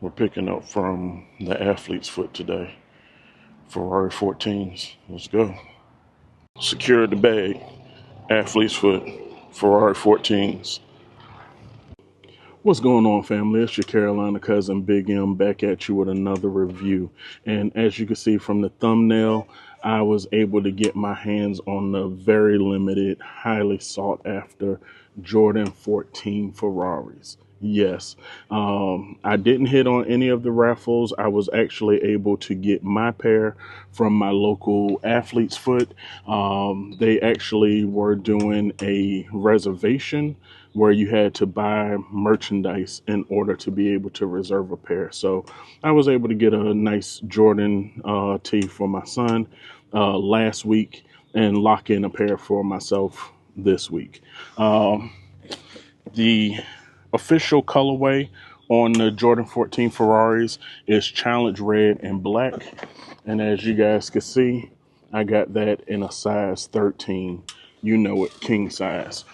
We're picking up from the athlete's foot today. Ferrari 14s. Let's go. Secured the bag. Athlete's foot. Ferrari 14s. What's going on, family? It's your Carolina cousin Big M back at you with another review. And as you can see from the thumbnail, I was able to get my hands on the very limited, highly sought after Jordan 14 Ferraris. Yes, I didn't hit on any of the raffles. I was actually able to get my pair from my local athlete's foot. They actually were doing a reservation where you had to buy merchandise in order to be able to reserve a pair. So I was able to get a nice Jordan tee for my son last week and lock in a pair for myself this week. The official colorway on the Jordan 14 Ferraris is challenge red and black. And as you guys can see, I got that in a size 13. You know it, king size.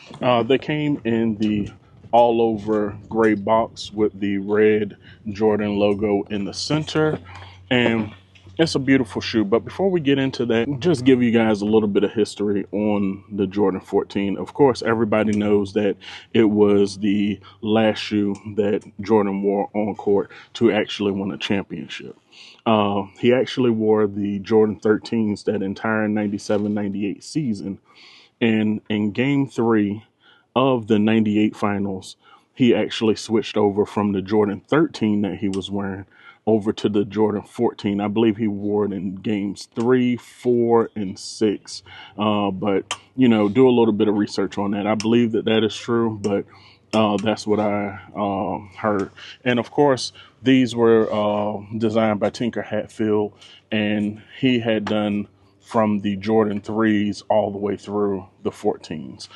They came in the all over gray box with the red Jordan logo in the center. And it's a beautiful shoe. But before we get into that, just give you guys a little bit of history on the Jordan 14. Of course, everybody knows that it was the last shoe that Jordan wore on court to actually win a championship. He actually wore the Jordan 13s that entire 97-98 season. And in game 3 of the 98 finals, he actually switched over from the Jordan 13 that he was wearing over to the Jordan 14. I believe he wore it in games 3, 4, and 6. But, you know, do a little bit of research on that. I believe that that is true, but that's what I heard. And of course, these were designed by Tinker Hatfield, and he had done from the Jordan 3s all the way through the 14s.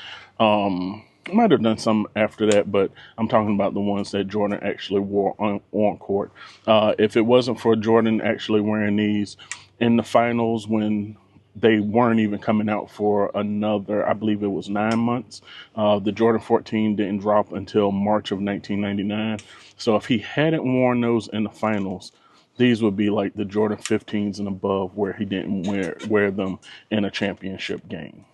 Might have done some after that, but I'm talking about the ones that Jordan actually wore on court. If it wasn't for Jordan actually wearing these in the finals when they weren't even coming out for another, I believe it was 9 months. The Jordan 14 didn't drop until March of 1999. So if he hadn't worn those in the finals, these would be like the Jordan 15s and above, where he didn't wear them in a championship game.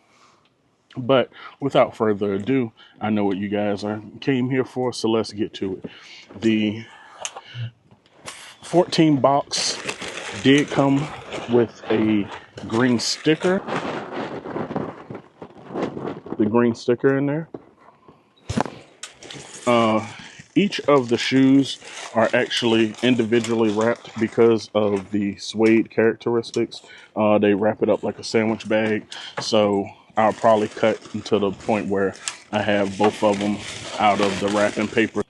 But without further ado, I know what you guys came here for, so let's get to it. The 14 box did come with a green sticker. The green sticker in there. Each of the shoes are actually individually wrapped because of the suede characteristics. They wrap it up like a sandwich bag. So I'll probably cut to the point where I have both of them out of the wrapping paper.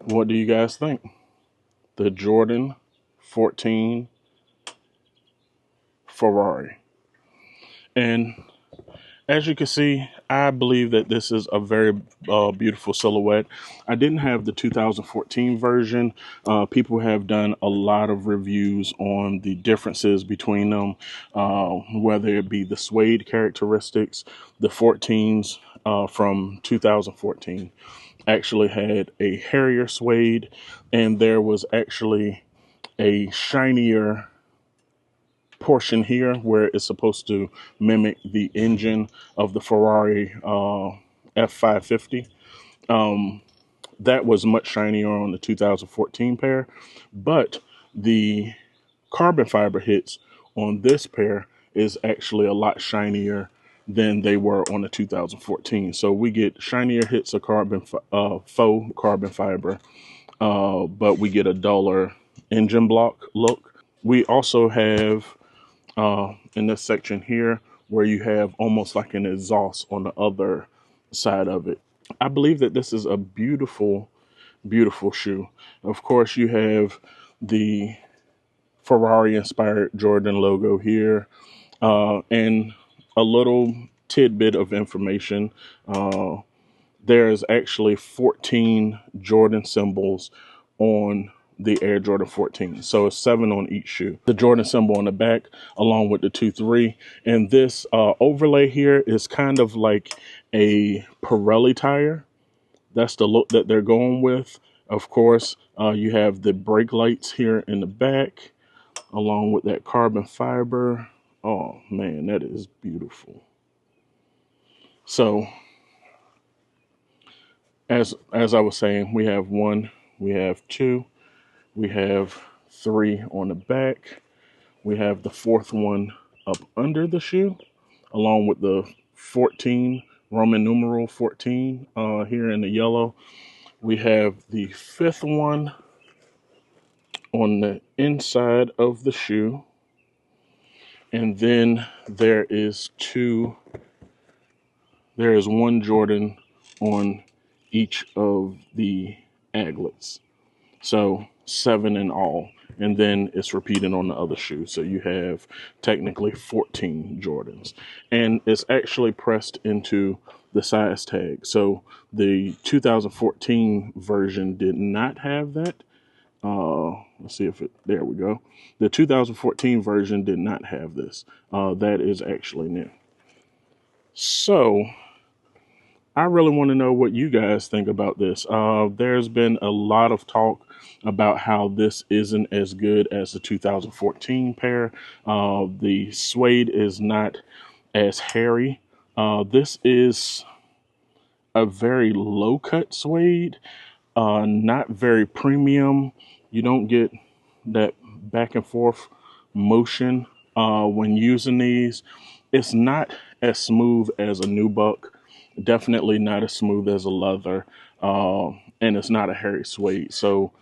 What do you guys think? The Jordan 14 Ferrari. And as you can see, I believe that this is a very beautiful silhouette. I didn't have the 2014 version. People have done a lot of reviews on the differences between them, whether it be the suede characteristics. The 14s from 2014 actually had a hairier suede, and there was actually a shinier portion here where it's supposed to mimic the engine of the Ferrari F550. That was much shinier on the 2014 pair, but the carbon fiber hits on this pair is actually a lot shinier than they were on the 2014. So we get shinier hits of faux carbon fiber, but we get a duller engine block look. We also have in this section here where you have almost like an exhaust on the other side of it. I believe that this is a beautiful, beautiful shoe. Of course, you have the Ferrari inspired Jordan logo here, and a little tidbit of information. There's actually 14 Jordan symbols on the Air Jordan 14. So it's 7 on each shoe. The Jordan symbol on the back, along with the 2-3. And this overlay here is kind of like a Pirelli tire. That's the look that they're going with. Of course, you have the brake lights here in the back, along with that carbon fiber. Oh man, that is beautiful. So as I was saying, we have one, we have two, we have three on the back. We have the fourth one up under the shoe, along with the 14, Roman numeral 14 here in the yellow. We have the fifth one on the inside of the shoe. And then there is one Jordan on each of the aglets. So 7 in all. And then it's repeated on the other shoe. So you have technically 14 Jordans. And it's actually pressed into the size tag. So the 2014 version did not have that. Let's see if there we go. The 2014 version did not have this. That is actually new. So I really want to know what you guys think about this. There's been a lot of talk about how this isn't as good as the 2014 pair. The suede is not as hairy. This is a very low cut suede, not very premium. You don't get that back and forth motion when using these. It's not as smooth as a nubuck. Definitely not as smooth as a leather, and it's not a hairy suede. So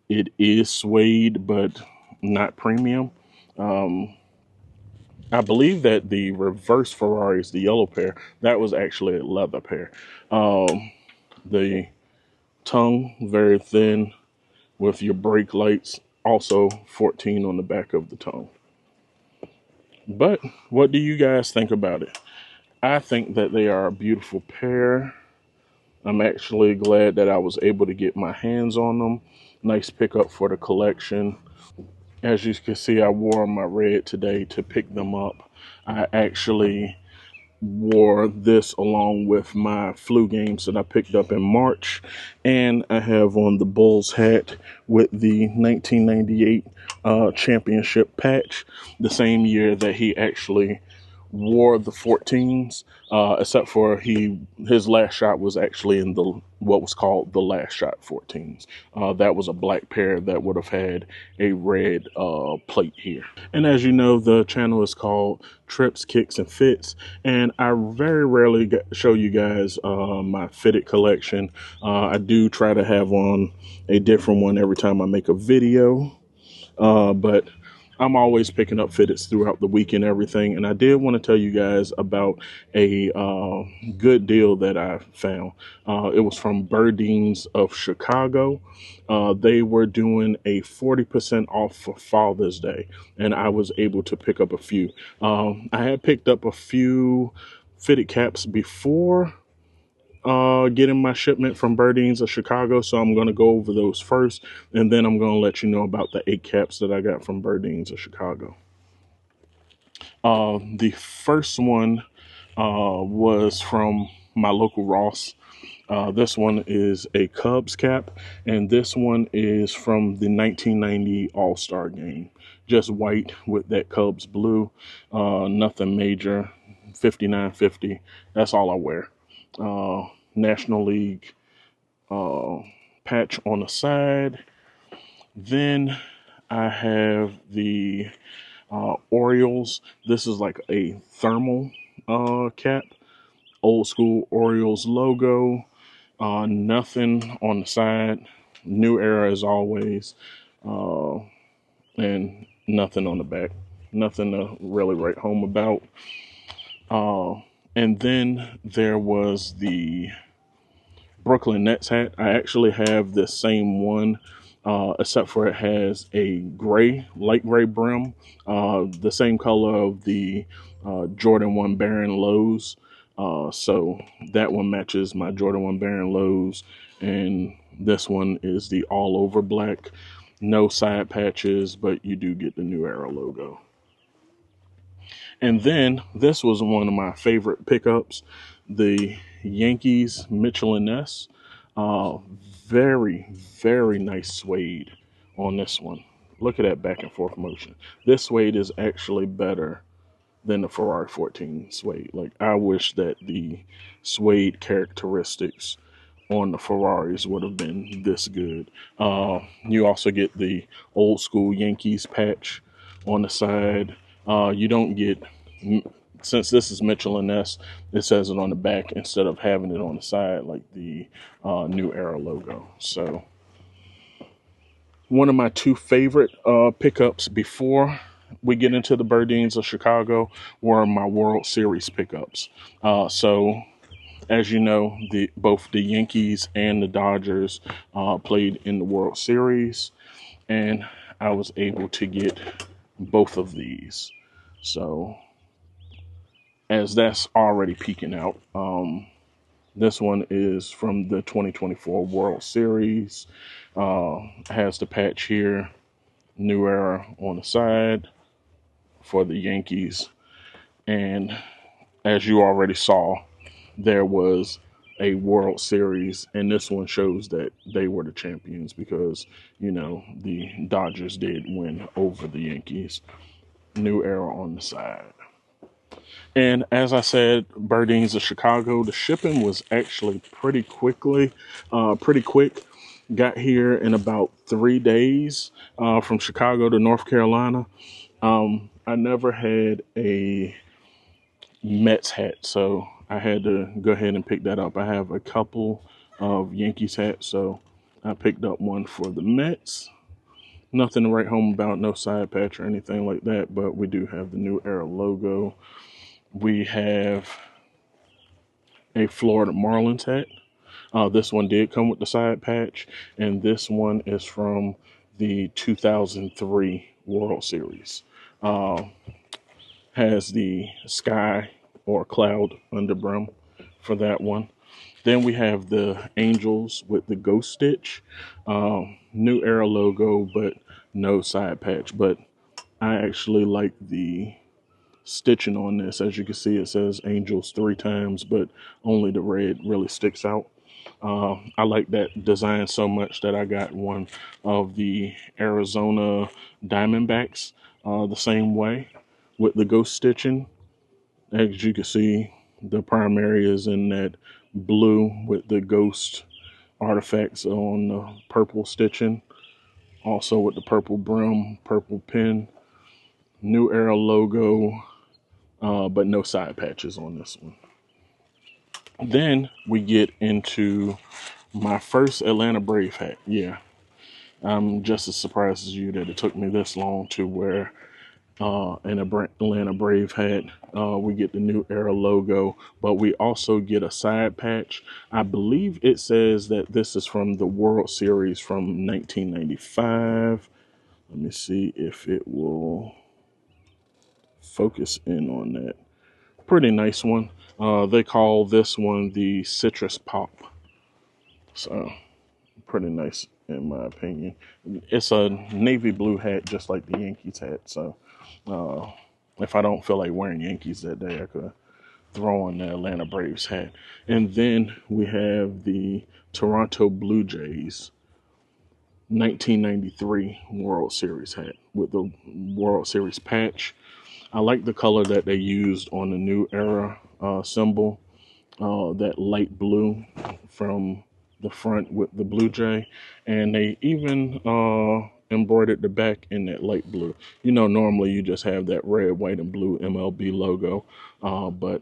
it is suede, but not premium. I believe that the reverse Ferraris, the yellow pair, that was actually a leather pair. The tongue very thin with your brake lights, also 14 on the back of the tongue. But what do you guys think about it? I think that they are a beautiful pair. I'm actually glad that I was able to get my hands on them. Nice pickup for the collection. As you can see, I wore my red today to pick them up. I actually wore this along with my flu games that I picked up in March. And I have on the Bulls hat with the 1998 championship patch, the same year that he actually wore the 14s, except for his last shot was actually in the what was called the last shot 14s. That was a black pair that would have had a red plate here. And as you know, the channel is called Trips, Kicks, and Fits, and I very rarely show you guys my fitted collection. I do try to have on a different one every time I make a video, but I'm always picking up fitteds throughout the week and everything. And I did want to tell you guys about a good deal that I found. It was from Birdines of Chicago. They were doing a 40% off for Father's Day, and I was able to pick up a few. I had picked up a few fitted caps before getting my shipment from Birdines of Chicago, so I'm going to go over those first, and then I'm going to let you know about the 8 caps that I got from Birdines of Chicago. The first one was from my local Ross. This one is a Cubs cap, and this one is from the 1990 All-Star game. Just white with that Cubs blue, nothing major, 59.50. That's all I wear. National League patch on the side. Then I have the Orioles. This is like a thermal cap, old school Orioles logo. Nothing on the side. New Era as always, and nothing on the back. Nothing to really write home about. And then there was the Brooklyn Nets hat. I actually have the same one, except for it has a light gray brim, the same color of the Jordan 1 Baron Lows. So that one matches my Jordan 1 Baron Lows, and this one is the all over black, no side patches, but you do get the New Era logo. And then this was one of my favorite pickups, the Yankees Mitchell and Ness. very, very nice suede on this one. Look at that back and forth motion. This suede is actually better than the Ferrari 14 suede. Like, I wish that the suede characteristics on the Ferraris would have been this good. You also get the old school Yankees patch on the side. You don't get, since this is Mitchell and Ness, it says it on the back instead of having it on the side like the New Era logo. So one of my two favorite pickups before we get into the Burdines of Chicago were my World Series pickups. So as you know, both the Yankees and the Dodgers played in the World Series, and I was able to get both of these. So as that's already peeking out, this one is from the 2024 World Series. Has the patch here, New Era on the side for the Yankees. And as you already saw, there was a World Series, and this one shows that they were the champions because, you know, the Dodgers did win over the Yankees. New Era on the side. And as I said, Burdines of Chicago, the shipping was actually pretty quick. Got here in about 3 days from Chicago to North Carolina. I never had a Mets hat, so I had to go ahead and pick that up. I have a couple of Yankees hats, so I picked up one for the Mets. Nothing to write home about, no side patch or anything like that, but we do have the New Era logo. We have a Florida Marlins hat. This one did come with the side patch, and this one is from the 2003 World Series. Has the sky or cloud underbrim for that one. Then we have the Angels with the ghost stitch. New Era logo, but no side patch. But I actually like the stitching on this. As you can see, it says Angels 3 times, but only the red really sticks out. I like that design so much that I got one of the Arizona Diamondbacks the same way with the ghost stitching. As you can see, the primary is in that blue with the ghost artifacts on the purple stitching. Also with the purple brim, purple pin. New Era logo, but no side patches on this one. Then we get into my first Atlanta Brave hat. Yeah, I'm just as surprised as you that it took me this long to wear an Atlanta Brave hat. We get the New Era logo, but we also get a side patch. I believe it says that this is from the World Series from 1995. Let me see if it will focus in on that. Pretty nice one. They call this one the Citrus Pop. So pretty nice in my opinion. It's a navy blue hat just like the Yankees hat. So if I don't feel like wearing Yankees that day, I could throw on the Atlanta Braves hat. And then we have the Toronto Blue Jays 1993 World Series hat with the World Series patch. I like the color that they used on the New Era symbol, that light blue from the front with the Blue Jay, and they even embroidered the back in that light blue. You know, normally you just have that red, white, and blue MLB logo, but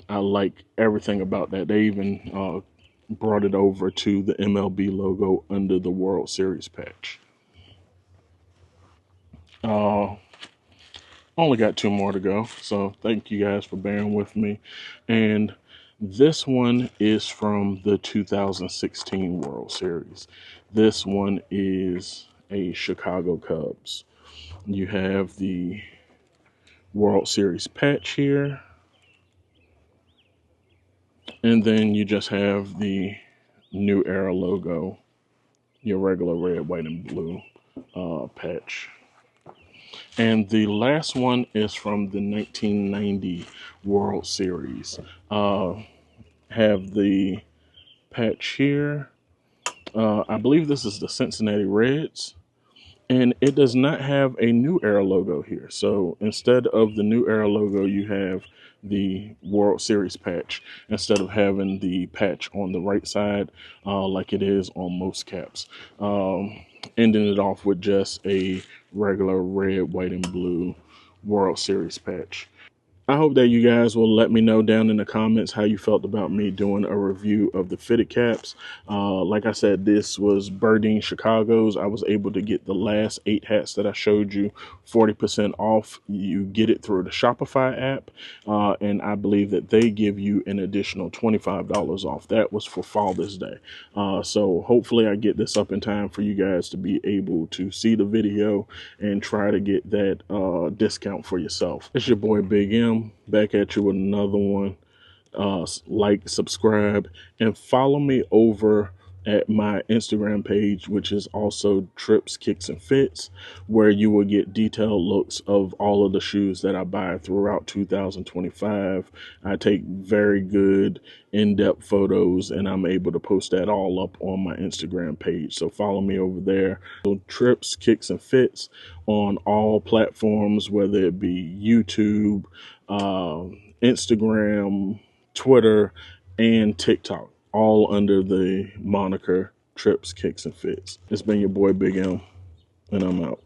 I like everything about that. They even brought it over to the MLB logo under the World Series patch. Only got 2 more to go, so thank you guys for bearing with me. And this one is from the 2016 World Series. This one is a Chicago Cubs. You have the World Series patch here, and then you just have the New Era logo, your regular red, white, and blue patch. And the last one is from the 1990 World Series. Have the patch here, I believe this is the Cincinnati Reds. And it does not have a New Era logo here. So instead of the New Era logo, you have the World Series patch instead of having the patch on the right side like it is on most caps. Ending it off with just a regular red, white, and blue World Series patch. I hope that you guys will let me know down in the comments how you felt about me doing a review of the fitted caps. Like I said, this was Birding Chicago's. I was able to get the last 8 hats that I showed you 40% off. You get it through the Shopify app, and I believe that they give you an additional $25 off. That was for Father's Day. So hopefully I get this up in time for you guys to be able to see the video and try to get that discount for yourself. It's your boy Big M back at you with another one. Like, subscribe, and follow me over at my Instagram page, which is also Trips, Kicks, and Fits, where you will get detailed looks of all of the shoes that I buy throughout 2025. I take very good in-depth photos, and I'm able to post that all up on my Instagram page. So follow me over there. So Trips, Kicks, and Fits on all platforms, whether it be YouTube, Instagram, Twitter, and TikTok, all under the moniker Trips, Kicks, and Fits. It's been your boy Big M, and I'm out.